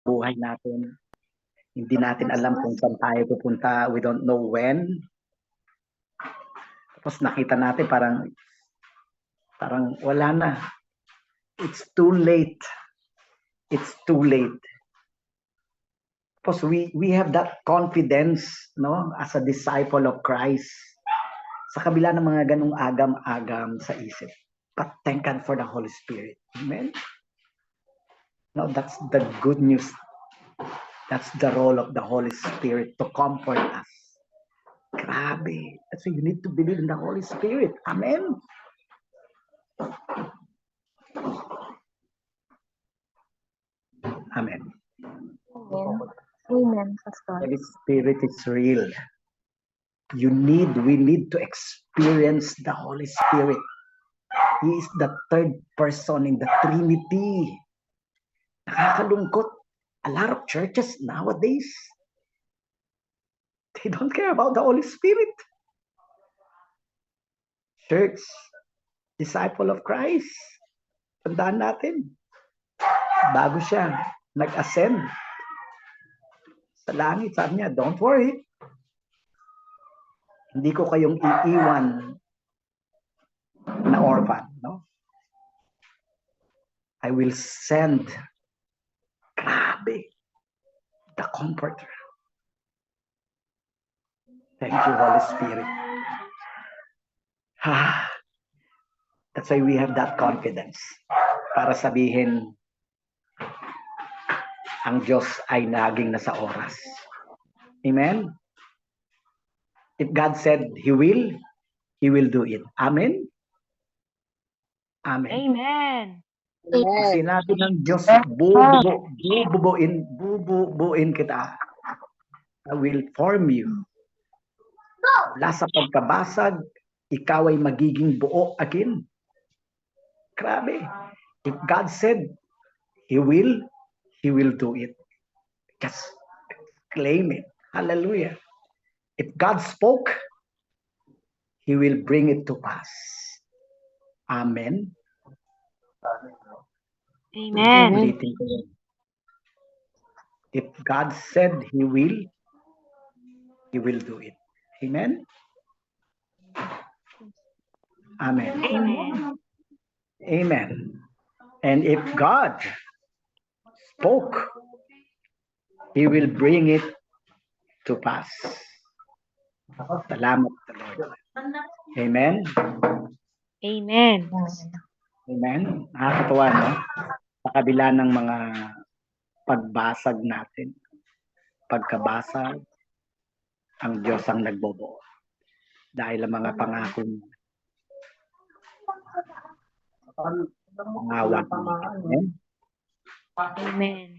buhay natin. Hindi natin alam kung saan tayo pupunta. We don't know when. Tapos nakita natin parang wala na. It's too late. It's too late. Tapos we have that confidence, no, as a disciple of Christ. Sa kabila ng mga ganung agam-agam sa isip. But thank God for the Holy Spirit. Amen? No, that's the good news. That's the role of the Holy Spirit to comfort us. Grabe. That's why you need to believe in the Holy Spirit. Amen? Amen. Amen, Pastor. Holy Spirit is real. We need to experience the Holy Spirit. He is the third person in the Trinity. Nakakalungkot. A lot of churches nowadays, they don't care about the Holy Spirit. Church, disciple of Christ. Tandaan natin, bago siya nag-ascend sa langit, sabi niya, don't worry. Hindi ko kayong iiwan na orphan, no? I will send, grabe, the Comforter. Thank you, Holy Spirit. That's why we have that confidence. Para sabihin, ang Diyos ay naging nasa oras. Amen? If God said He will do it. Amen? Amen. Amen. Sinabi ng Diyos, bububuin kita. I will form you. Mula sa pagkabasag, ikaw ay magiging buo again. Grabe. If God said He will do it. Just claim it. Hallelujah. If God spoke, He will bring it to pass. Amen. Amen. If God said He will do it. Amen. Amen. Amen. Amen. And if God spoke, He will bring it to pass. Salamat sa Lord. Amen. Amen. Amen. Nakakatuwa, no? Sa kabila ng mga pagbasag natin, pagkabasag, ang Diyos ang nagbobuo. Dahil ang mga pangako niya. Pangawat niya. Amen. Amen.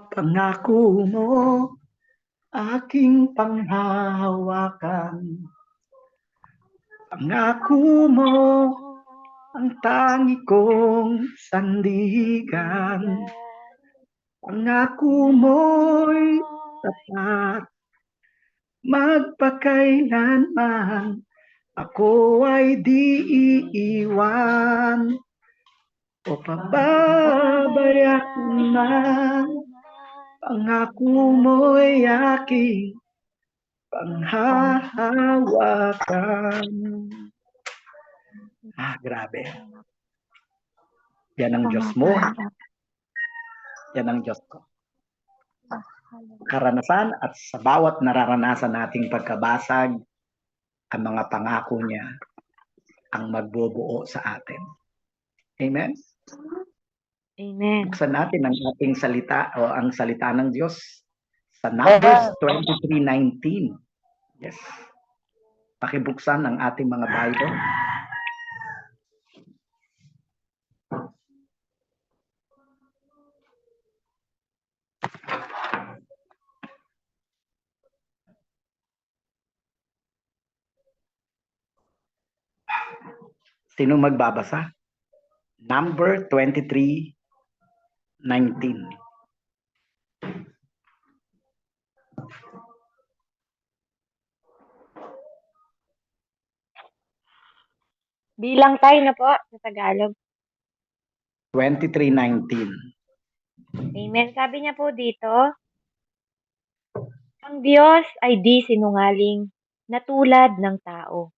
Pangako mo, aking panghahawakan. Pangako mo, ang tangi kong sandigan. Pangako mo'y tapat, magpakailanman, ako ay di iiwan o pababayaan man. Pangako mo'y aking panghahawakan. Grabe. Yan ang Diyos mo. Yan ang Diyos ko. Karanasan at sa bawat nararanasan nating pagkabasag, ang mga pangako niya ang magbubuo sa atin. Amen? Amen. Buksan natin ang ating salita o ang salita ng Diyos sa Numbers 23:19. Yes. Pakibuksan ang ating mga Bible. Sino magbabasa? Number 23:19. Bilang tayo na po sa Tagalog. 23:19. Amen. Sabi niya po dito, ang Diyos ay di sinungaling na tulad ng tao.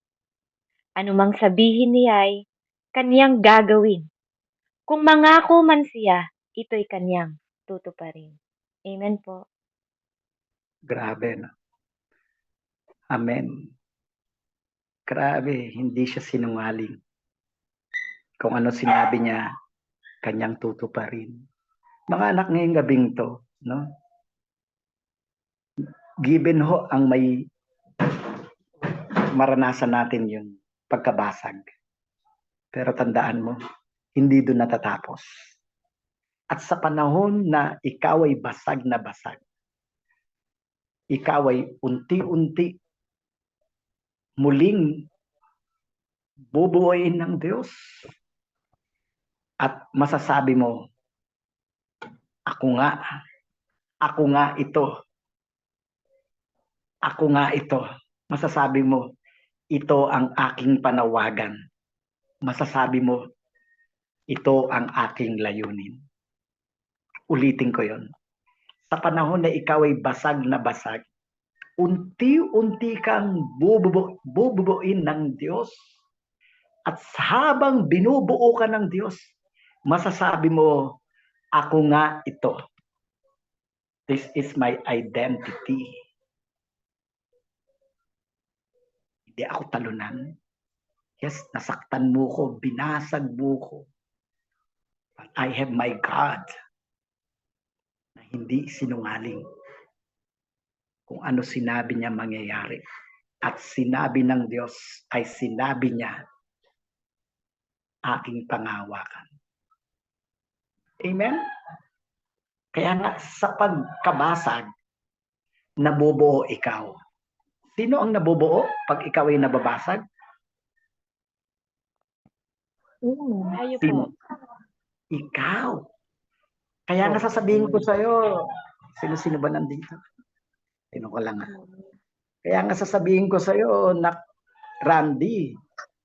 Anumang sabihin niya ay kaniyang gagawin. Kung mangako man siya, ito'y kaniyang tutuparin. Amen po. Grabe, no? Amen. Grabe, hindi siya sinungaling. Kung ano sinabi niya, kanyang tutuparin. Mga anak, ngayong gabing to, no? Given ho ang may maranasan natin yung pagkabasag. Pero tandaan mo, hindi doon natatapos. At sa panahon na ikaw ay basag na basag, ikaw ay unti-unti muling bubuuin ng Diyos. At masasabi mo, ako nga ito. Ako nga ito. Masasabi mo, ito ang aking panawagan. Masasabi mo, ito ang aking layunin. Ulitin ko yon. Sa panahon na ikaw ay basag na basag, unti-unti kang bububuin ng Diyos. At habang binubuo ka ng Diyos, masasabi mo, ako nga ito. This is my identity. Hindi ako talunan. Yes, nasaktan mo ko, binasag mo ko. But I have my God na hindi sinungaling kung ano sinabi niya mangyayari. At sinabi ng Diyos ay sinabi niya aking pangawakan. Amen? Kaya nga sa pagkabasag, nabubuo ikaw. Sino ang nabubuo pag ikaw ay nababasag? Tayo po. Sino? Ikaw. Kaya nga sasabihin ko sa'yo, sino ba nandito? Sino ko lang. Kaya nga sasabihin ko sa'yo, Randy,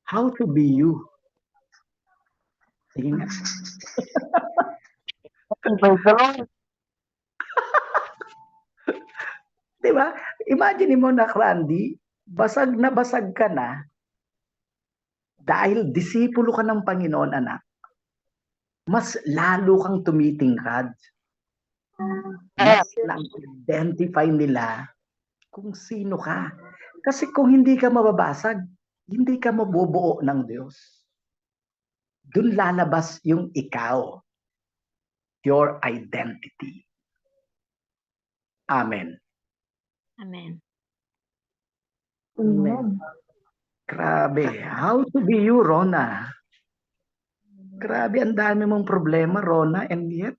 how to be you? Sige nga. Diba? Imagine mo na, Randy, basag ka na dahil disipulo ka ng Panginoon, anak. Mas lalo kang tumitingkad. Mas na-identify nila kung sino ka. Kasi kung hindi ka mababasag, hindi ka mabubuo ng Diyos. Doon lalabas yung ikaw. Your identity. Amen. Amen. Amen. Grabe. How to be you, Rona? Grabe, ang dami mong problema, Rona, and yet,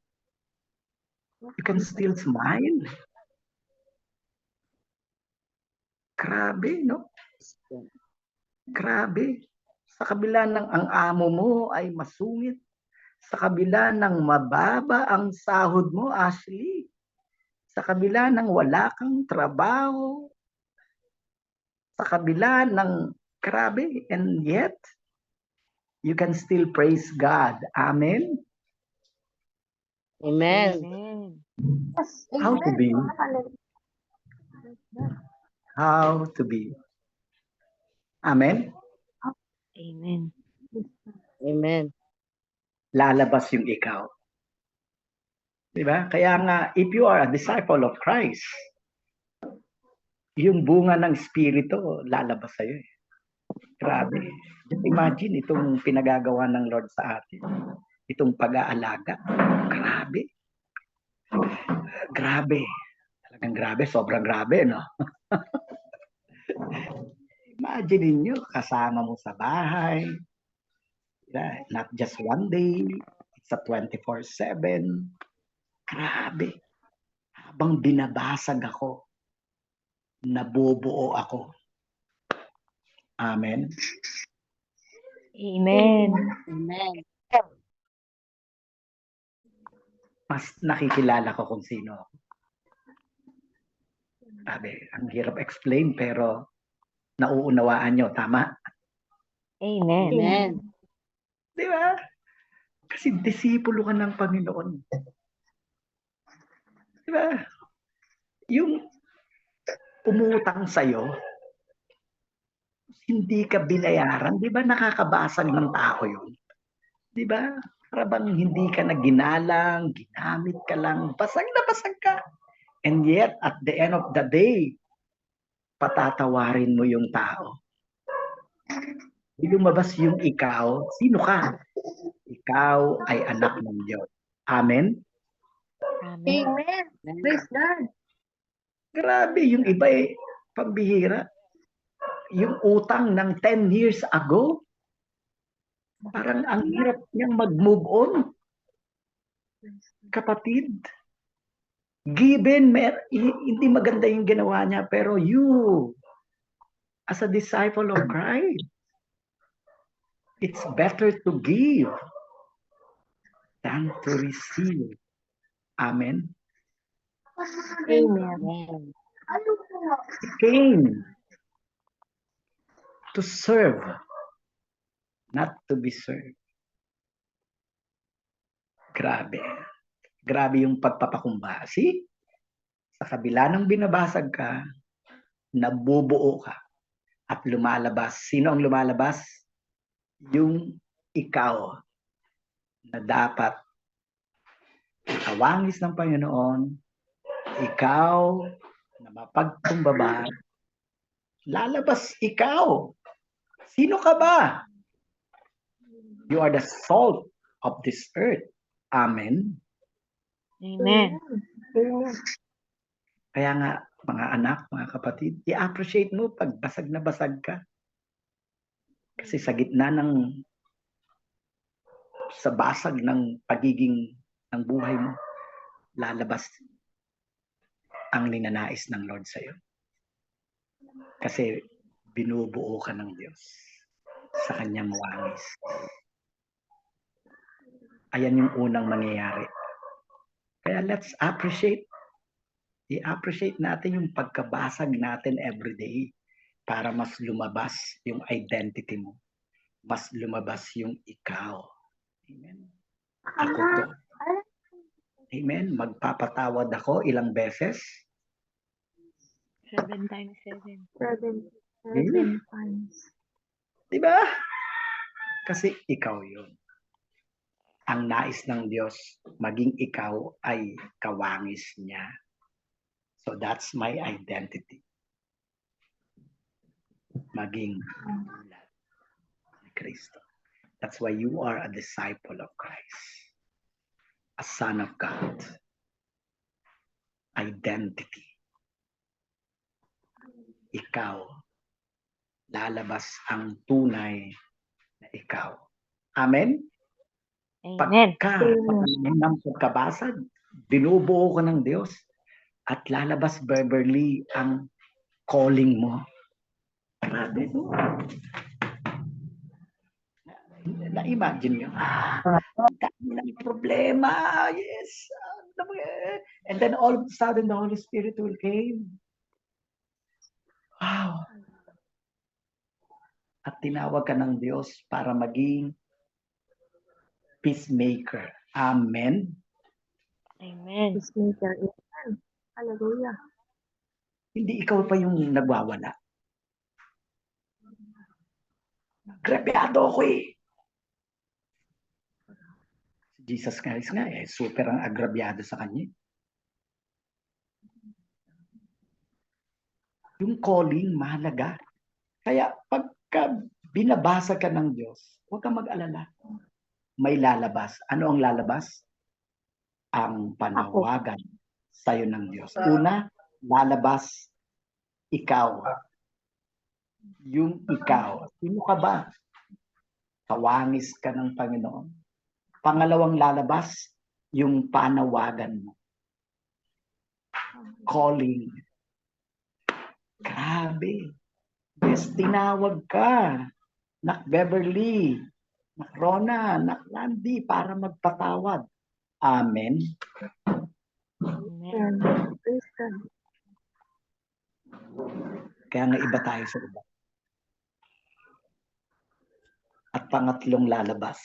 you can still smile. Grabe, no? Grabe. Sa kabila ng ang amo mo ay masungit. Sa kabila ng mababa ang sahod mo, Ashley. Sa kabila ng wala kang trabaho. Sa kabila ng grabe, and yet, you can still praise God. Amen? Amen. Amen. How to be? How to be? Amen? Amen. Amen. Lalabas yung ikaw. Diba? Kaya nga, if you are a disciple of Christ, yung bunga ng Espiritu, lalabas sa'yo. Grabe. Just imagine itong pinagagawa ng Lord sa atin. Itong pag-aalaga. Grabe. Grabe. Talagang grabe. Sobrang grabe, no? Imagine niyo kasama mo sa bahay. Not just one day. It's a 24/7. Grabe. Habang binabasag ako, nabubuo ako. Amen. Amen. Amen. Mas nakikilala ko kung sino ako. Grabe, ang hirap explain pero nauunawaan nyo, tama? Amen. Amen. Di ba? Kasi disipulo ka ng Panginoon. Di ba? Yung umutang sa'yo, hindi ka binayaran, di ba nakakabasag ng tao yun? Di ba? Para bang hindi ka na ginalang, ginamit ka lang, basag na basag ka. And yet, at the end of the day, patatawarin mo yung tao. Di lumabas yung ikaw, sino ka? Ikaw ay anak ng Diyos. Amen? Amen. Amen. Praise God. Grabe, yung iba pambihira. Yung utang ng 10 years ago, parang ang hirap niyang mag-move on. Kapatid, given, hindi maganda yung ginawa niya, pero you, as a disciple of Christ, it's better to give than to receive. Amen? Amen. He came to serve, not to be served. Grabe. Grabe yung pagpapakumbasi. Sa kabila ng binabasag ka, nabubuo ka at lumalabas. Sino ang lumalabas? Yung ikaw na dapat kawangis ng Panginoon, ikaw na mapagkumbaba, lalabas ikaw. Sino ka ba? You are the salt of this earth. Amen. Amen. Kaya nga, mga anak, mga kapatid, i-appreciate mo pag basag na basag ka. Kasi sa gitna sa basag ng pagiging ng buhay mo, lalabas ang ninanais ng Lord sa'yo. Kasi binubuo ka ng Diyos sa kanyang wangis. Ayan yung unang mangyayari. Kaya let's i-appreciate natin yung pagkabasag natin everyday para mas lumabas yung identity mo. Mas lumabas yung ikaw. Amen. Ako to. Amen. Magpapatawad ako ilang beses? 7 times 7. 7 times. Diba? Kasi ikaw yun. Ang nais ng Diyos, maging ikaw ay kawangis niya. So that's my identity. Maging tulad ni Kristo. That's why you are a disciple of Christ. A son of God. Identity. Ikaw. Lalabas ang tunay na ikaw. Amen? Amen. Pagka ng pagkabasag, binubuo ka ng Diyos at lalabas Beverly ang calling mo. Grabe, no? Na-imagine nyo. Dami ng problema. Yes. And then all of a sudden, the Holy Spirit will came. Wow. At tinawag ka ng Diyos para maging peacemaker. Amen? Amen. Peacemaker. Amen. Hallelujah. Hindi ikaw pa yung nagwawala. Grabyado ako eh. Jesus Christ nga super ang agrabyado sa kanya. Yung calling, mahalaga. Kaya pagka binabasa ka ng Diyos, huwag kang mag-alala. May lalabas. Ano ang lalabas? Ang panawagan sa'yo ng Diyos. Una, lalabas ikaw. Yung ikaw. Sino ka ba? Kawangis ka ng Panginoon. Pangalawang lalabas, yung panawagan mo. Calling. Grabe. Yes, tinawag ka. Nak Beverly, nak Rona, nak Landy para magpatawad. Amen. Amen. Praise God. Kaya nga iba tayo sa iba. At pangatlong lalabas,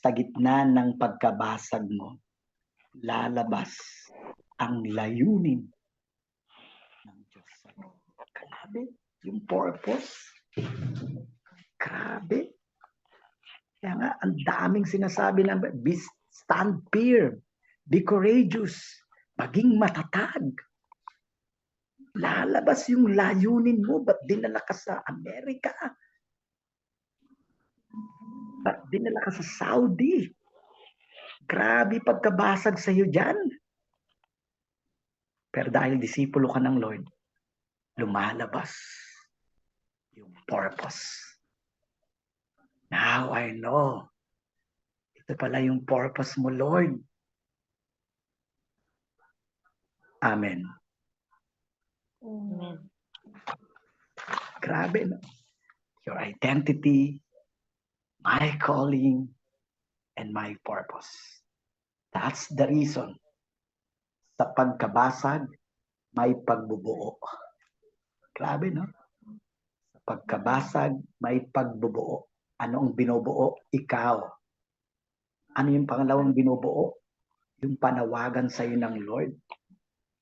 sa gitna ng pagkabasag mo, lalabas ang layunin ng Diyos sa'yo. Grabe, yung purpose. Grabe. Kaya nga, ang daming sinasabi ng stand firm, be courageous, maging matatag. Lalabas yung layunin mo, ba't dinala ka sa Amerika? Ba't dinala ka sa Saudi? Grabe pagkabasag sa'yo dyan. Pero dahil disipulo ka ng Lord, lumalabas yung purpose. Now I know. Ito pala yung purpose mo, Lord. Amen. Amen. Grabe, no? Your identity, my calling, and my purpose. That's the reason. Sa pagkabasag, may pagbubuo. Grabe, no? Sa pagkabasag, may pagbubuo. Ano ang binubuo? Ikaw. Ano yung pangalawang binubuo? Yung panawagan sa iyo ng Lord.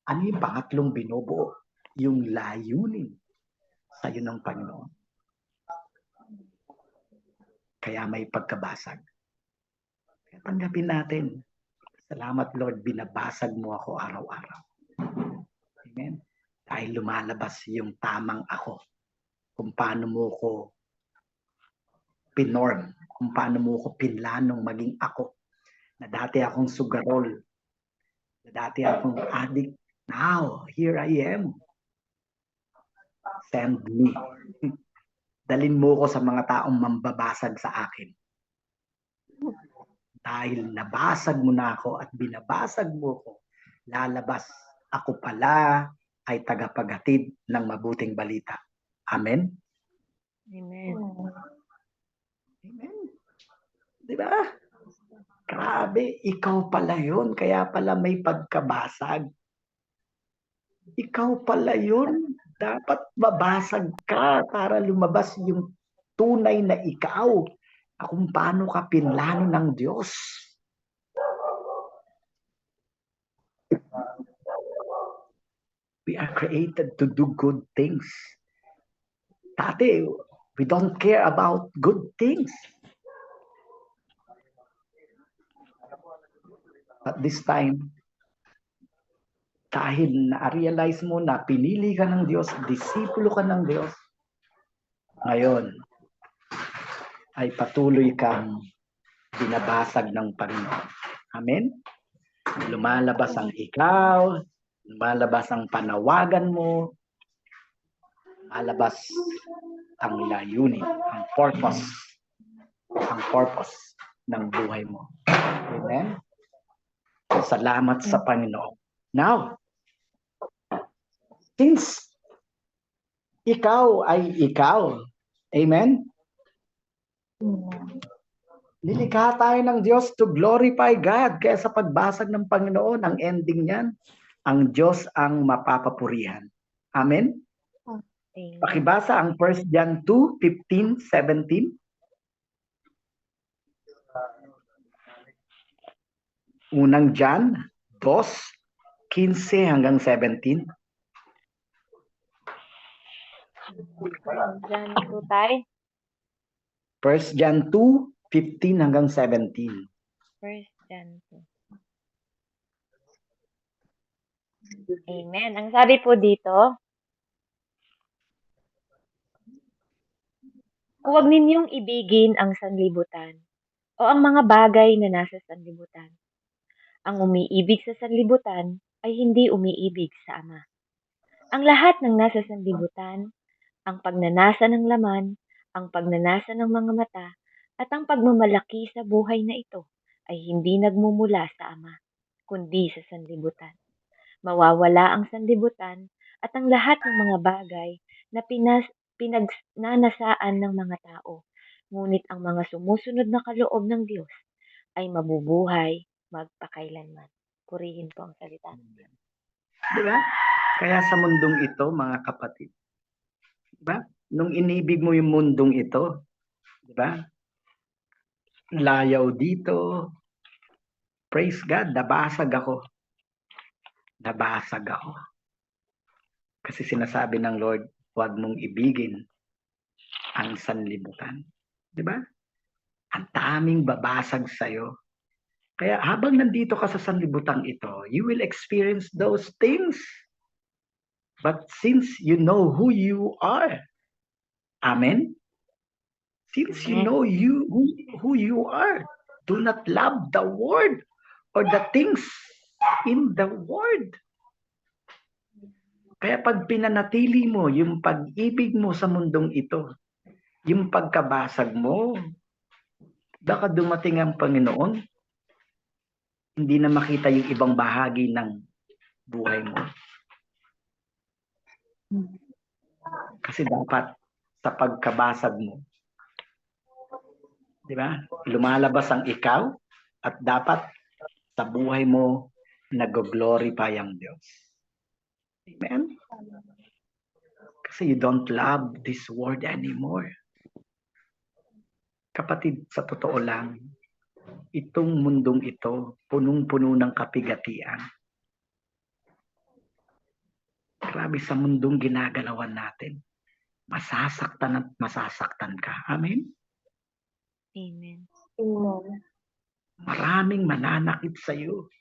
Ano yung pangatlong binubuo? Yung layunin sa iyo ng Panginoon. Kaya may pagkabasag. Kaya tanggapin natin. Salamat Lord, binabasag mo ako araw-araw. Amen. Dahil lumalabas yung tamang ako. Kung paano mo ko pinorm, kung paano mo ko pinlanong maging ako. Na dati akong sugarol, na dati akong addict. Now, here I am. Send me. Dalin mo ko sa mga taong mambabasag sa akin. Dahil nabasag mo na ako at binabasag mo ko, lalabas ako pala ay tagapaghatid ng mabuting balita. Amen? Amen. Amen. Di ba? Grabe, ikaw pala yun. Kaya pala may pagkabasag. Ikaw pala yun. Dapat mabasag ka para lumabas yung tunay na ikaw. Kung paano ka pinlano ng Diyos. We are created to do good things. Dati, we don't care about good things. But this time, dahil na-realize mo na pinili ka ng Diyos, disipulo ka ng Diyos, ngayon ay patuloy kang binabasag ng Panginoon. Amen? Lumalabas ang ikaw, lumalabas ang panawagan mo, lumalabas ang layunin, ang purpose ng buhay mo. Amen? Salamat sa Panginoon. Now, since ikaw ay ikaw, amen? Nilikha tayo ng Diyos to glorify God. Kaya sa pagbasag ng Panginoon, ang ending niyan, ang Diyos ang mapapapurihan. Amen? Amen. Pakibasa ang 1 John 2, 15, 17. Unang John 2, 15 hanggang 17. Diyan po tayo. 1 John 2, 15 hanggang 17. First John 2. Amen. Ang sabi po dito, huwag ninyong ibigin ang sanlibutan o ang mga bagay na nasa sanlibutan. Ang umiibig sa sanlibutan ay hindi umiibig sa Ama. Ang lahat ng nasa sanlibutan, ang pagnanasa ng laman, ang pagnanasa ng mga mata, at ang pagmamalaki sa buhay na ito ay hindi nagmumula sa Ama, kundi sa sanlibutan. Mawawala ang sanlibutan at ang lahat ng mga bagay na pinagnanasaan ng mga tao. Ngunit ang mga sumusunod na kaloob ng Diyos ay mabubuhay magpakailanman. Purihin po ang salita ng Diyos. Diba? Kaya sa mundong ito, mga kapatid, diba? Nung inibig mo yung mundong ito, diba? Layaw dito, praise God, nabasag ako. nabasag ako. Kasi sinasabi ng Lord, huwag mong ibigin ang sanlibutan. Di ba? Ang daming babasag sa'yo. Kaya habang nandito ka sa sanlibutan ito, you will experience those things. But since you know who you are, amen? Since you Amen. know who you are, do not love the world or the things in the world. Kaya pag pinanatili mo yung pag-ibig mo sa mundong ito, yung pagkabasag mo, baka dumating ang Panginoon, hindi na makita yung ibang bahagi ng buhay mo. Kasi dapat sa pagkabasag mo, di ba? Lumalabas ang ikaw at dapat sa buhay mo nag-glorify ang Diyos. Amen? Kasi you don't love this world anymore. Kapatid, sa totoo lang, itong mundong ito, punong-puno ng kapigatian. Grabe sa mundong ginagalawan natin. Masasaktan at masasaktan ka. Amen? Amen. Amen. Maraming mananakit sa iyo.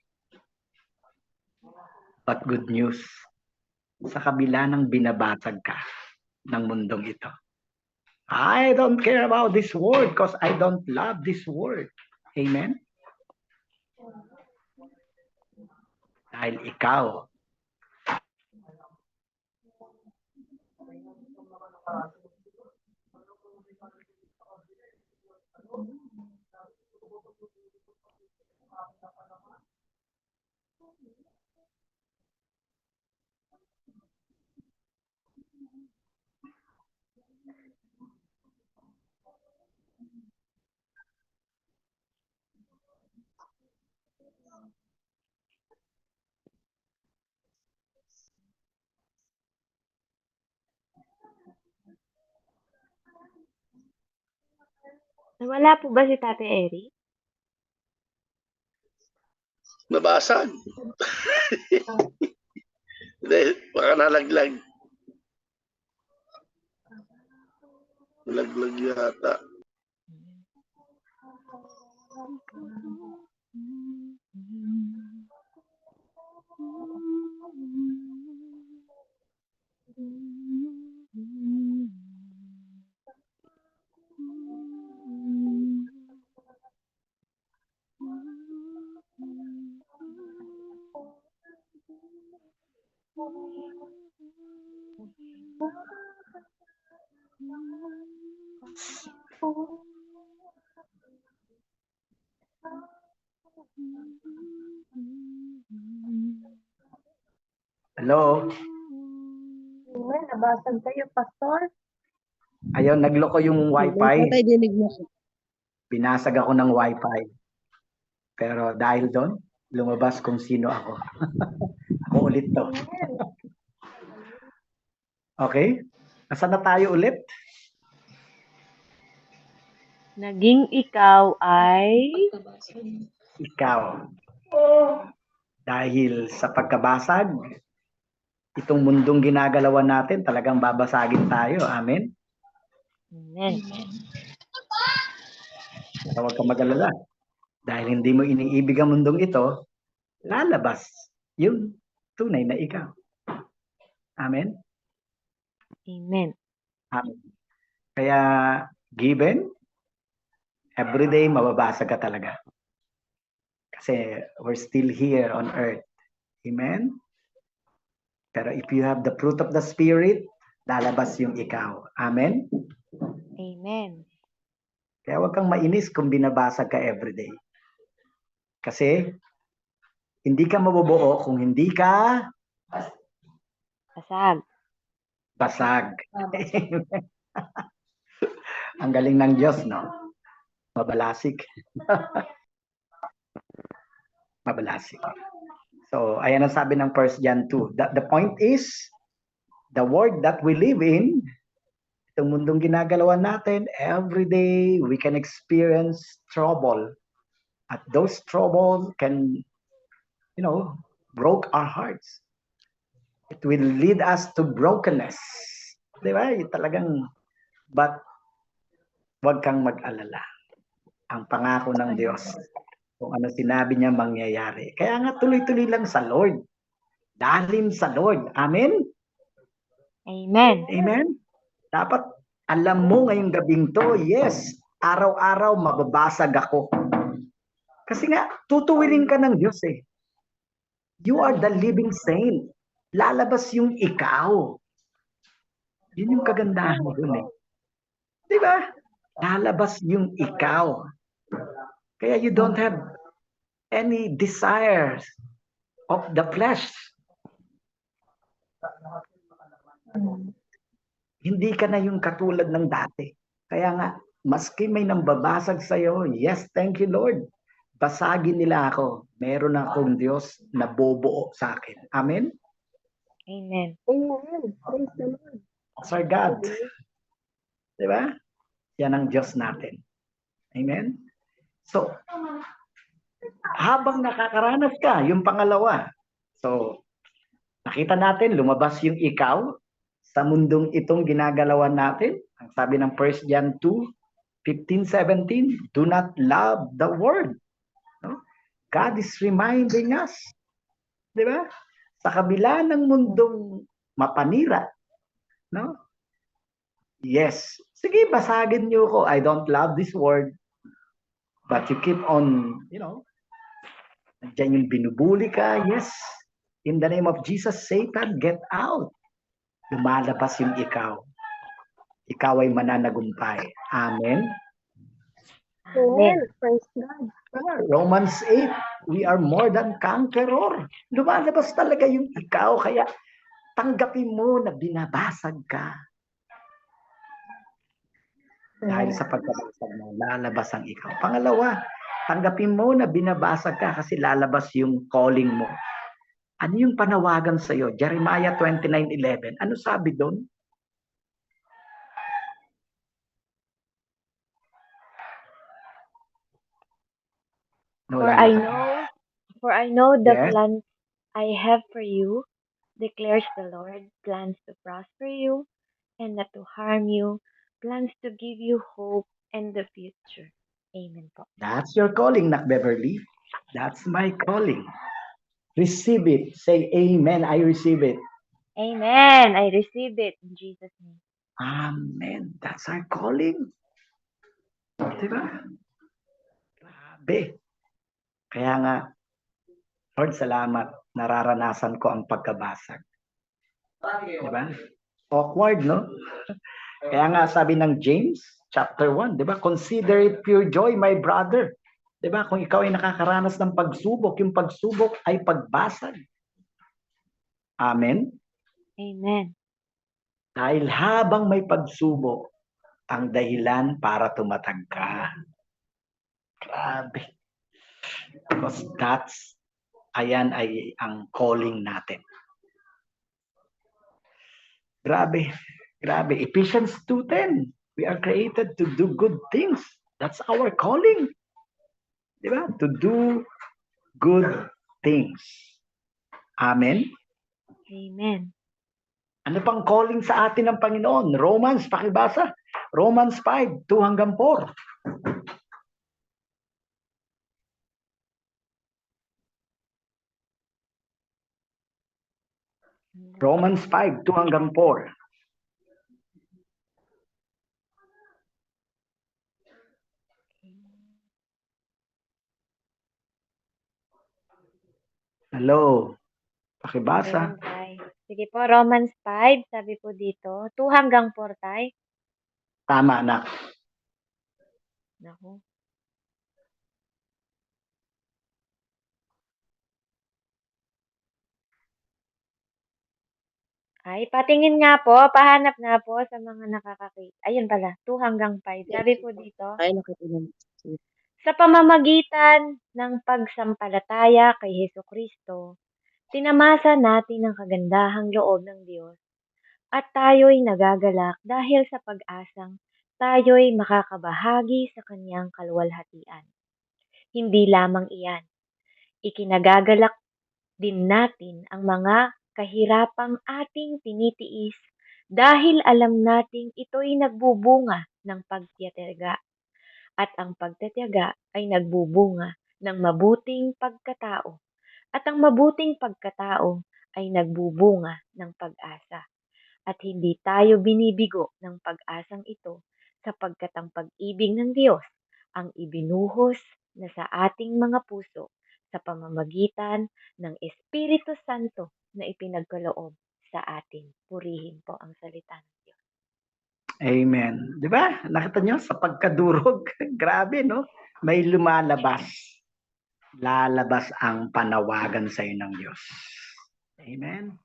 But good news, sa kabila ng binabasag ka ng mundong ito. I don't care about this world because I don't love this world. Amen? Dahil ikaw, Nawala po ba si Tate Eric? Nabasag. Hindi, baka nalaglag. Nalaglag yata. hello? Amen. Nabasag kayo, Pastor. Ayaw, nagloko yung wifi. Patay dinig mo. Binasag ako ng wifi. Pero dahil doon, lumabas kung sino ako. Ako ulit to. Okay? Nasaan na tayo ulit? Naging ikaw ay... Ikaw. Dahil sa pagkabasag, itong mundong ginagalawan natin, talagang babasagin tayo. Amen? Amen. Pero huwag kang mag-alala. Dahil hindi mo iniibig ang mundong ito, lalabas yung tunay na ikaw. Amen? Amen. Amen. Kaya, given, everyday mababasag ka talaga. Kasi we're still here on earth. Amen? Pero if you have the fruit of the Spirit, lalabas yung ikaw. Amen? Amen. Kaya huwag kang mainis kung binabasag ka everyday. Kasi, hindi ka mabubuo kung hindi ka Pasag. basag. Ang galing ng Diyos, no? Mabalasik. Mabalasik. So, ayan ang sabi ng 1 John 2. The point is, the world that we live in, itong mundong ginagalawan natin, every day we can experience trouble. At those troubles can, broke our hearts. It will lead us to brokenness. Di ba? Talagang, but wag kang mag-alala. Ang pangako ng Diyos, kung ano sinabi niya mangyayari. Kaya nga tuloy-tuloy lang sa Lord. Dalim sa Lord. Amen? Amen. Amen? Dapat alam mo ngayong gabing to, yes, araw-araw mababasag ako. Kasi nga, tutuwirin ka ng Diyos eh. You are the living saint. Lalabas yung ikaw. Yun yung kagandahan dun eh. Di ba? Lalabas yung ikaw. Kaya you don't have any desires of the flesh. Hindi ka na yung katulad ng dati. Kaya nga, maski may nambabasag sa'yo, yes, thank you Lord. Basagin nila ako. Meron akong Diyos na bobuo sa akin. Amen? Amen. Amen. Praise the Lord. That's our God. Diba? Yan ang Diyos natin. Amen? So, habang nakakaranas ka, yung pangalawa. So, nakita natin, lumabas yung ikaw sa mundong itong ginagalawan natin. Ang sabi ng 1 John 2:15-17, do not love the world. No? God is reminding us, di ba? Sa kabila ng mundong mapanira, no? Yes, sige, basagin niyo ko. I don't love this world. But you keep on, nandiyan yung binubuli ka. Yes, in the name of Jesus, Satan, get out. Lumalabas yung ikaw. Ikaw ay mananagumpay. Amen? Amen. Praise God. Romans 8, we are more than conqueror. Lumalabas talaga yung ikaw, kaya tanggapin mo na binabasag ka. Dahil sa pagkabasag mo, lalabas ang ikaw. Pangalawa, tanggapin mo na binabasag ka kasi lalabas yung calling mo. Ano yung panawagan sa'yo? Jeremiah 29:11. Ano sabi doon? For I know the Yes. plans I have for you, declares the Lord, plans to prosper you and not to harm you, plans to give you hope and the future. Amen po. That's your calling, Nak Beverly. That's my calling. Receive it. Say amen. I receive it. Amen. I receive it in Jesus' name. Amen. That's our calling. Diba? Grabe. Kaya nga, Lord, salamat. Nararanasan ko ang pagkabasag. Diba? Awkward, no? Kaya nga sabi ng James, chapter 1, diba? Consider it pure joy, my brother. Diba? Kung ikaw ay nakakaranas ng pagsubok, yung pagsubok ay pagbasag. Amen? Amen. Dahil habang may pagsubok, ang dahilan para tumatag ka. Grabe. Because ayan ay ang calling natin. Grabe. Grabe. Ephesians 2:10. We are created to do good things. That's our calling. Diba? To do good things. Amen? Amen. Ano pang calling sa atin ng Panginoon? Romans, pakibasa. Romans 5:2-4. Romans 5:2-4. Hello. Pakibasa. Amen, tay. Sige po, Romans 5, sabi po dito, 2-4, tay. Tama, anak. Naku. Ay, patingin nga po, pahanap nga po sa mga nakakakita. Ayun pala, 2-5. Sabi po dito, Ay, nakikinig. sa pamamagitan ng pagsampalataya kay Hesus Kristo, tinamasa natin ang kagandahang loob ng Diyos at tayo'y nagagalak dahil sa pag-asang tayo'y makakabahagi sa kanyang kaluwalhatian. Hindi lamang iyan, ikinagagalak din natin ang mga kahirapang ating tinitiis dahil alam nating ito'y nagbubunga ng pagtitiyaga at ang pagtitiyaga ay nagbubunga ng mabuting pagkatao at ang mabuting pagkatao ay nagbubunga ng pag-asa at hindi tayo binibigo ng pag-asang ito sapagkat ang pag-ibig ng Diyos ang ibinuhos na sa ating mga puso sa pamamagitan ng Espiritu Santo na ipinagkaloob sa atin. Purihin po ang salita ng Diyos. Amen. Di ba? Nakita nyo sa pagkadurog. Grabe, no? May lumalabas. Lalabas ang panawagan sa ng Diyos. Amen.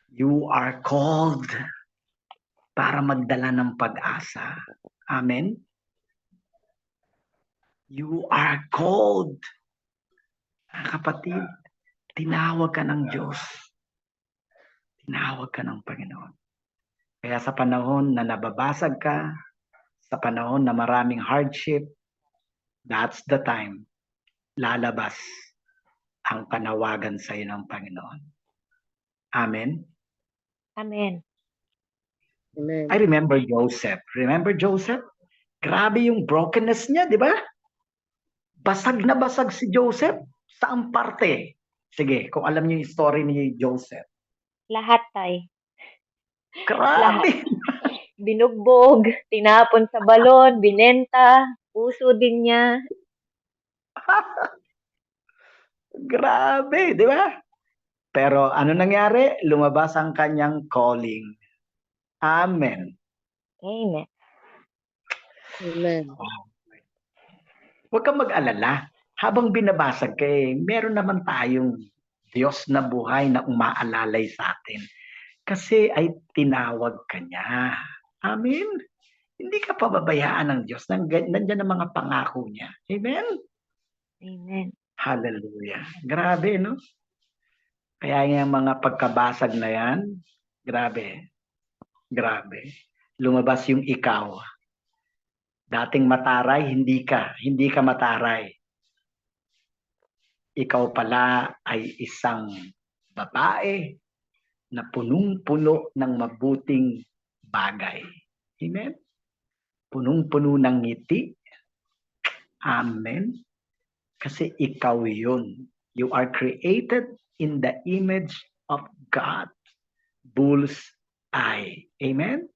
You are called para magdala ng pag-asa. Amen. You are called. Kapatid, tinawag ka ng Diyos. Tinawag ka ng Panginoon. Kaya sa panahon na nababasag ka, sa panahon na maraming hardship, that's the time lalabas ang panawagan sa iyo ng Panginoon. Amen. Amen. Amen. I remember Joseph. Remember Joseph? Grabe yung brokenness niya, di ba? Basag na basag si Joseph. Saan parte? Sige, kung alam niyo yung story ni Joseph. Lahat tay. Grabe. Binugbog, tinapon sa balon, binenta, puso din niya. Grabe, di ba? Pero ano nangyari? Lumabas ang kanyang calling. Amen. Amen. Amen. Huwag kang mag-alala. Habang binabasag ka, meron naman tayong Diyos na buhay na umaalalay sa atin. Kasi ay tinawag ka niya. Amen. Hindi ka pababayaan ng Diyos. Nandiyan ang mga pangako niya. Amen. Amen. Hallelujah. Grabe, no? Kaya yung mga pagkabasag na yan, grabe. Grabe. Lumabas yung ikaw. Dating mataray, hindi ka mataray. Ikaw pala ay isang babae na punong-puno ng mabuting bagay. Amen? Punong-puno ng ngiti. Amen? Kasi ikaw yun. You are created in the image of God. Bull's eye. Amen?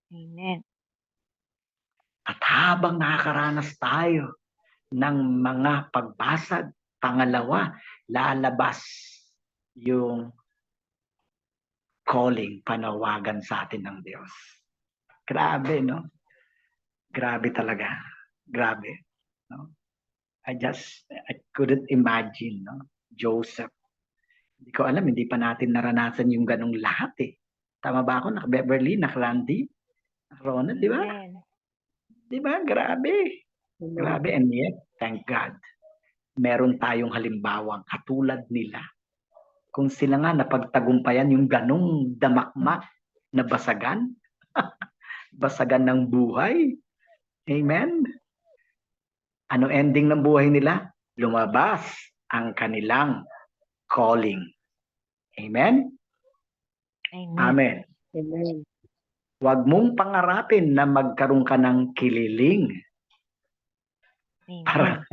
Amen. At habang nakakaranas tayo ng mga pagbasag, pangalawa, lalabas yung calling, panawagan sa atin ng Diyos. Grabe, no? Grabe talaga. Grabe. No? I couldn't imagine, no? Joseph. Hindi ko alam, hindi pa natin naranasan yung ganong lahat eh. Tama ba ako? Naka-Beverly, naka-Randy, naka-Ronald, di ba? Amen. Di ba? Grabe. Grabe, and yet, thank God, meron tayong halimbawang katulad nila. Kung sila nga napagtagumpayan yung ganong damakmak na basagan, basagan ng buhay. Amen? Ano ending ng buhay nila? Lumabas ang kanilang calling. Amen? Amen. Amen. Amen. Huwag mong pangarapin na magkaroon ka ng kililing. Amen.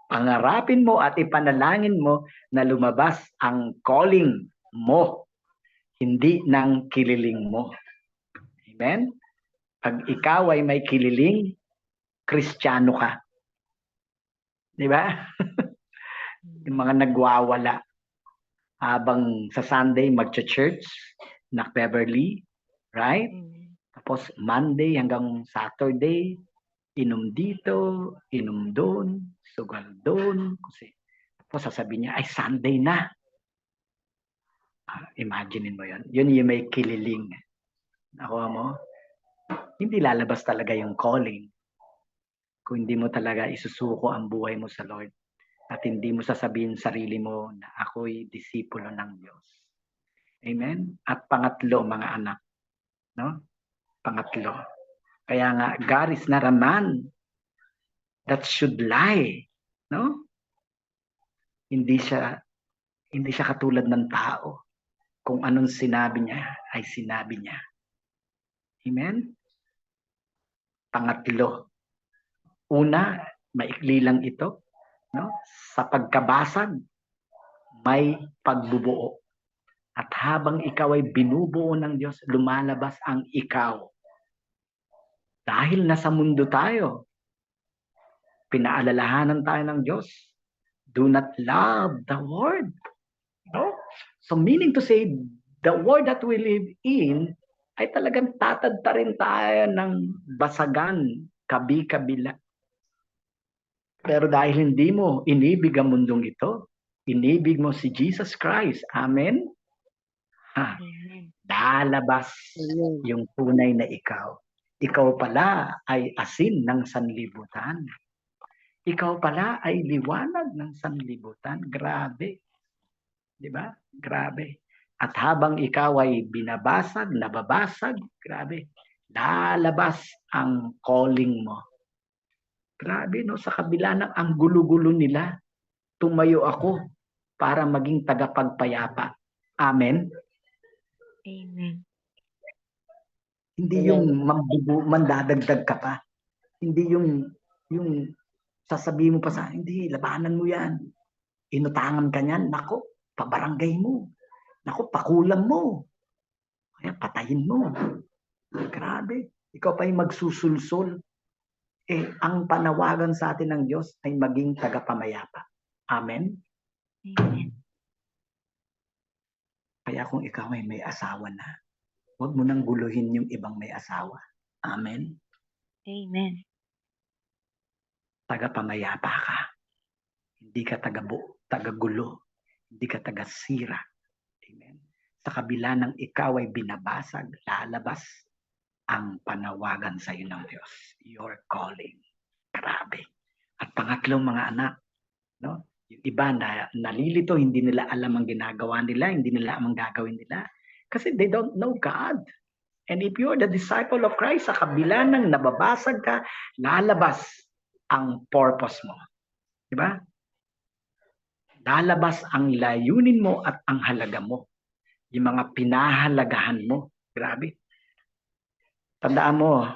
Pangarapin mo at ipanalangin mo na lumabas ang calling mo, hindi ng kililing mo. Amen? Pag ikaw ay may kililing, Kristiyano ka. Di ba? Yung mga nagwawala habang sa Sunday magcha-church, nak-Beverly, right? Amen. Tapos Monday hanggang Saturday, inom dito, inom doon, sugal doon. Kasi tapos sasabihin niya, ay Sunday na. Imaginein mo yun. Yun yung may kililing. Nakuha mo? Hindi lalabas talaga yung calling kung hindi mo talaga isusuko ang buhay mo sa Lord at hindi mo sasabihin sarili mo na ako'y disipulo ng Diyos. Amen? At pangatlo, mga anak, no? Pangatlo. Kaya nga, God is not a man that should lie, no? Hindi siya Hindi siya katulad ng tao. Kung anong sinabi niya, ay sinabi niya. Amen? Pangatlo, una, maikli lang ito, no? Sa pagkabasag, may pagbubuo. At habang ikaw ay binubuo ng Diyos, lumalabas ang ikaw. Dahil nasa mundo tayo, pinaalalahanan tayo ng Diyos, do not love the world. No? So meaning to say, the world that we live in, ay talagang tatadta rin tayo ng basagan, kabi-kabila. Pero dahil hindi mo inibig ang mundong ito, inibig mo si Jesus Christ. Amen? Ha, Amen. lalabas Amen. yung tunay na ikaw. Ikaw pala ay asin ng sanlibutan. Ikaw pala ay liwanag ng sanlibutan. Grabe. Di ba? Grabe. At habang ikaw ay binabasag, nababasag, grabe, lalabas ang calling mo. Grabe, no? Sa kabila ng ang gulo-gulo nila, tumayo ako para maging tagapagpayapa. Amen? Amen. Hindi Amen. yung mandadagdag ka pa. Hindi yung sasabihin mo pa sa, hindi, labanan mo yan. Inutangan ka niyan, nako, pabarangay mo. Nako, pakulam mo. Kaya patayin mo. Grabe. Ikaw pa yung magsusulsol. Ang panawagan sa atin ng Diyos ay maging tagapamayapa. Amen? Amen. Kaya kung ikaw ay may asawa na, huwag mo nang guluhin yung ibang may asawa. Amen? Amen. Tagapamayapa ka. Hindi ka tagagulo. Hindi ka tagasira. Amen? Sa kabila ng ikaw ay binabasag, lalabas ang panawagan sa iyo ng Diyos. Your calling. Grabe. At pangatlo, mga anak, no? Yung iba na nalilito, hindi nila alam ang ginagawa nila, hindi nila alam ang gagawin nila. Kasi they don't know God. And if you're the disciple of Christ, sa kabila ng nababasag ka, lalabas ang purpose mo. Di ba? Lalabas ang layunin mo at ang halaga mo. Yung mga pinahalagahan mo. Grabe. Tandaan mo,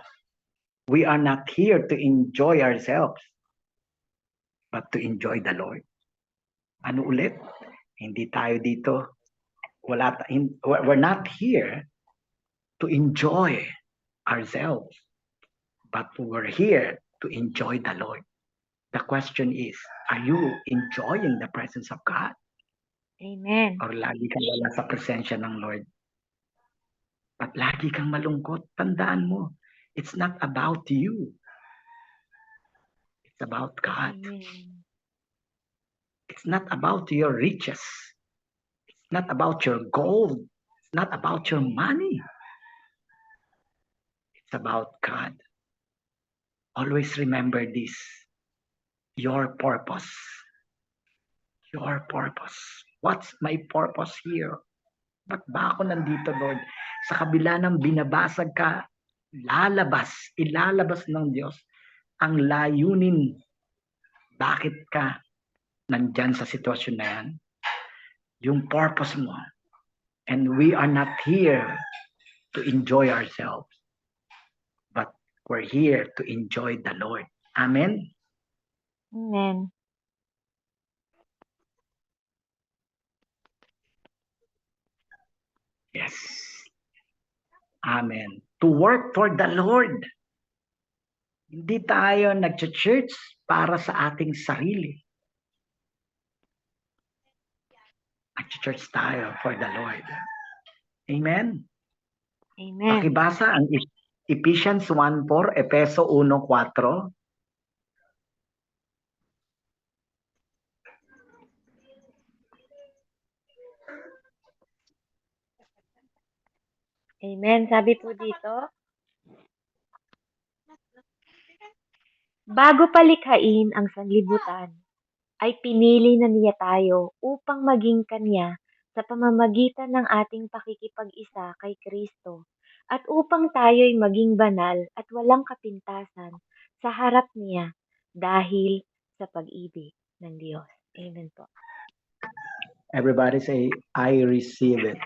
we are not here to enjoy ourselves, but to enjoy the Lord. Ano ulit? Hindi tayo dito. We're not here to enjoy ourselves, but we're here to enjoy the Lord. The question is, are you enjoying the presence of God? Amen. Or lagi kang wala sa presensya ng Lord? At lagi kang malungkot, tandaan mo, it's not about you. It's about God. Amen. It's not about your riches. It's not about your gold. It's not about your money. It's about God. Always remember this. Your purpose. Your purpose. What's my purpose here? Ba't ba ako nandito, Lord? Sa kabila ng binabasag ka, ilalabas ng Diyos ang layunin. Bakit ka nandyan sa sitwasyon na yan? Yung purpose mo. And we are not here to enjoy ourselves, but we're here to enjoy the Lord. Amen? Amen. Yes. Amen. To work for the Lord. Hindi tayo nag-church para sa ating sarili. Nag-church tayo for the Lord. Amen? Amen. Pakibasa ang Ephesians 1:4, Efeso 1:4. Amen. Sabi po dito, bago palikhain ang sanlibutan, ay pinili na niya tayo upang maging Kanya sa pamamagitan ng ating pakikipag-isa kay Kristo at upang tayo'y maging banal at walang kapintasan sa harap niya dahil sa pag-ibig ng Diyos. Amen po. Everybody say, I receive it.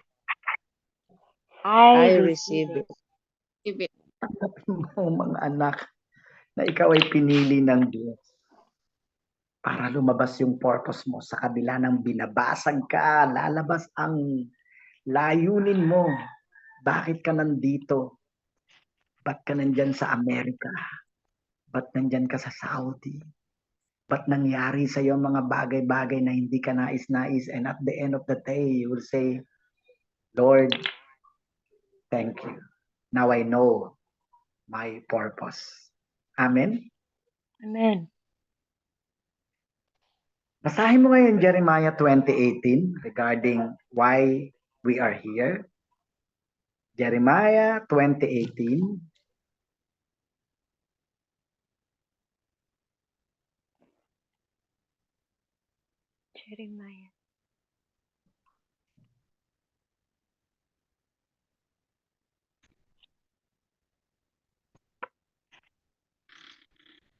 I I receive receive it. Tanggapin mo, mga anak, na ikaw ay pinili ng Diyos para lumabas yung purpose mo. Sa kabila ng binabasag ka, lalabas ang layunin mo. Bakit ka nandito? Ba't ka nandyan sa Amerika? Ba't nandyan ka sa Saudi? Ba't nangyari sa iyo mga bagay-bagay na hindi ka nais-nais? And at the end of the day, you will say, Lord, thank you. Now I know my purpose. Amen? Amen. Basahin mo ngayon Jeremiah 20:18 regarding why we are here. Jeremiah 20:18. Jeremiah.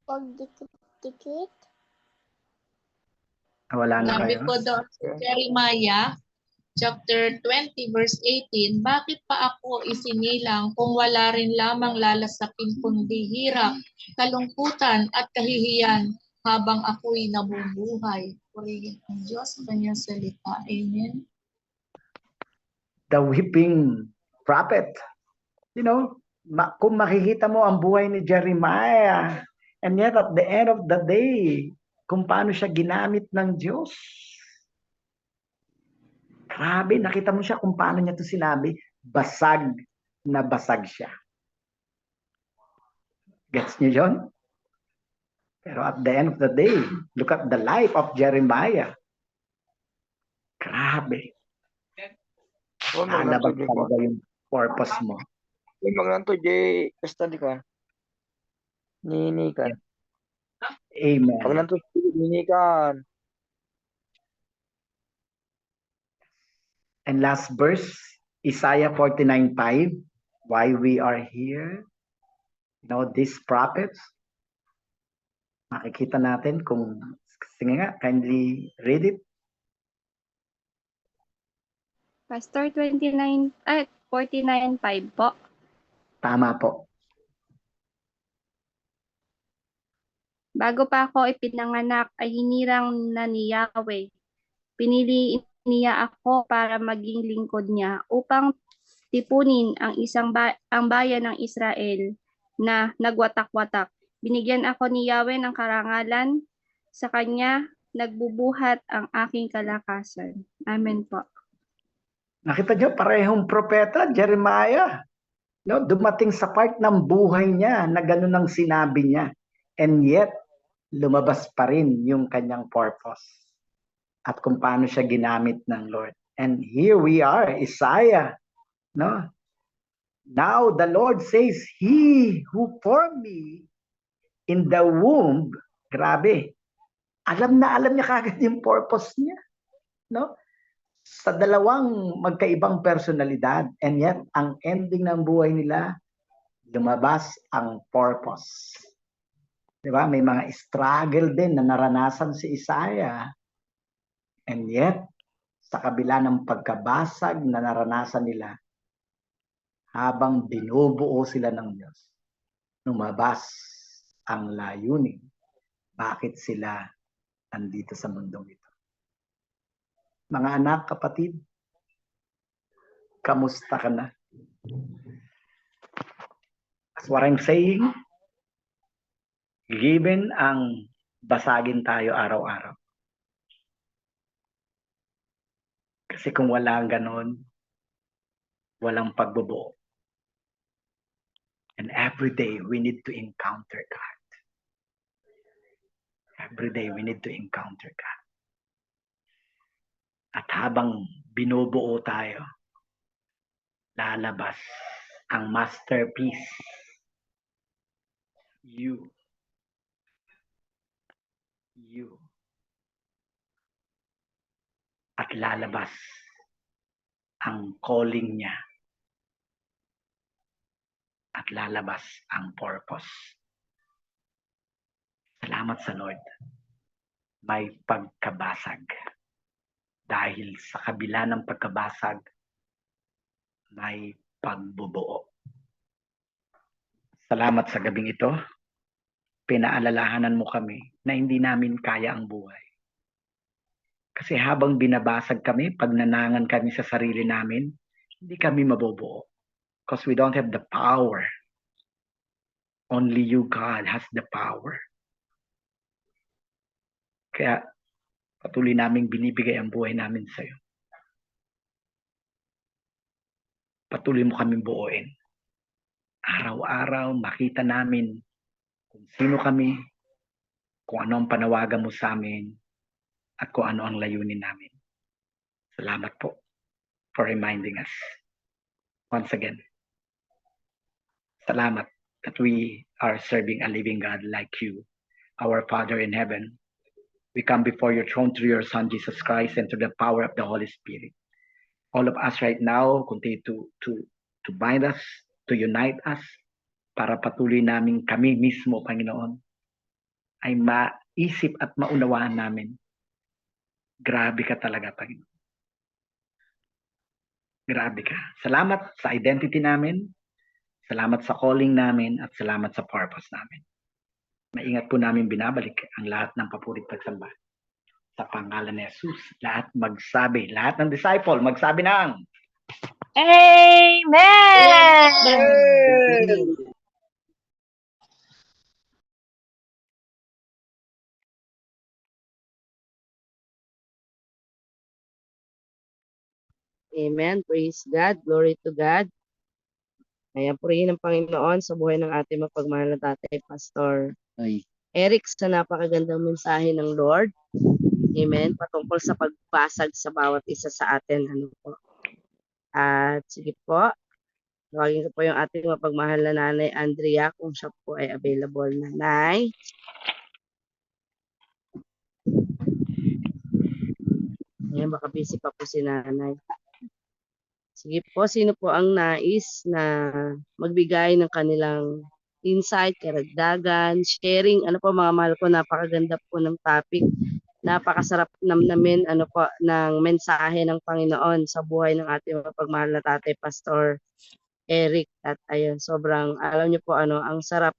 Pagdikit-dikit. Wala na Sabi kayo? ko doon sa Jeremiah chapter 20 verse 18, bakit pa ako isinilang kung wala rin lamang lalasapin kundi hirap, kalungkutan at kahihiyan habang ako'y nabubuhay. Purihin ang Diyos sa kanyang salita. Amen. The weeping prophet. You know, kung makikita mo ang buhay ni Jeremiah, and yet at the end of the day, kung paano siya ginamit ng Diyos. Grabe, nakita mo siya kung paano niya to sinabi, basag na basag siya. Gets niyo yun? Pero at the end of the day, look at the life of Jeremiah. Grabe. Lalabas talaga yung purpose mo. Yung maglanto, Jay, study ko. Ninikan. Amen. Maglanto, ninikan. And last verse, Isaiah 49:5, why we are here. You know, these prophets, makikita natin kung, sige nga, kindly read it. Pastor 49:5 po. Tama po. Bago pa ako ipinanganak ay hinirang na ni Yahweh. Pinili niya ako para maging lingkod niya upang tipunin ang bayan ng Israel na nagwatak-watak. Binigyan ako ni Yahweh ng karangalan, sa kanya nagbubuhat ang aking kalakasan. Amen po. Nakita nyo, parehong propeta, Jeremiah. No, dumating sa part ng buhay niya na ganun ang sinabi niya. And yet, lumabas pa rin yung kanyang purpose. At kung paano siya ginamit ng Lord. And here we are, Isaiah. No? Now the Lord says, He who formed me in the womb, grabe, alam niya kagad yung purpose niya. No? Sa dalawang magkaibang personalidad, and yet, ang ending ng buhay nila, lumabas ang purpose. Diba? May mga struggle din na naranasan si Isaiah. And yet, sa kabila ng pagkabasag na naranasan nila, habang binubuo sila ng Diyos, lumabas ang layunin. Bakit sila nandito sa mundong ito? Mga anak, kapatid, kamusta ka na? As what I'm saying, given ang basagin tayo araw-araw. Kasi kung wala ang ganon, walang pagbubuo. And every day, we need to encounter God. Every day, we need to encounter God. At habang binubuo tayo, lalabas ang masterpiece. You. At lalabas ang calling niya. At lalabas ang purpose. Salamat sa Lord. May pagkabasag. dahil sa kabila ng pagkabasag, may pagbubuo. Salamat sa gabing ito. Pinaalalahanan mo kami na hindi namin kaya ang buhay. Kasi habang binabasag kami, pag nanangan kami sa sarili namin, hindi kami mabubuo. Because we don't have the power. Only you, God, has the power. Kaya patuloy naming binibigay ang buhay namin sa iyo. Patuloy mo kaming buuin. Araw-araw makita namin kung sino kami, kung ano ang panawagan mo sa amin, at kung ano ang layunin namin. Salamat po for reminding us. Once again, salamat that we are serving a living God like you, our Father in heaven. We come before your throne through your Son, Jesus Christ, and through the power of the Holy Spirit. All of us right now continue to bind us, to unite us, para patuloy namin kami mismo, Panginoon, ay maisip at maunawaan namin. Grabe ka talaga, Panginoon. Grabe ka. Salamat sa identity namin, salamat sa calling namin, at salamat sa purpose namin. Maingat po namin binabalik ang lahat ng papurit pagsamba. Sa pangalan ni Jesus, lahat magsabi, lahat ng disciple magsabi ng Amen! Amen. Praise God. Glory to God. Ayan, purihin ng Panginoon sa buhay ng ating mapagmahal na tatay, Pastor Eric, sa napakagandang mensahe ng Lord. Amen. Patungkol sa pagbasag sa bawat isa sa atin. Ano po. At sige po, tawagin ko po yung ating mapagmahal na nanay, Andrea, kung siya po ay available. Nanay. Ayan, baka busy pa po si nanay. Sige po, sino po ang nais na magbigay ng kanilang insight, karagdagan, sharing, ano po mga mahal ko, napakaganda po ng topic. Napakasarap namin ano po ng mensahe ng Panginoon sa buhay ng ating mapagmahal na tatay, Pastor Eric. At ayun, sobrang alam niyo po ano, ang sarap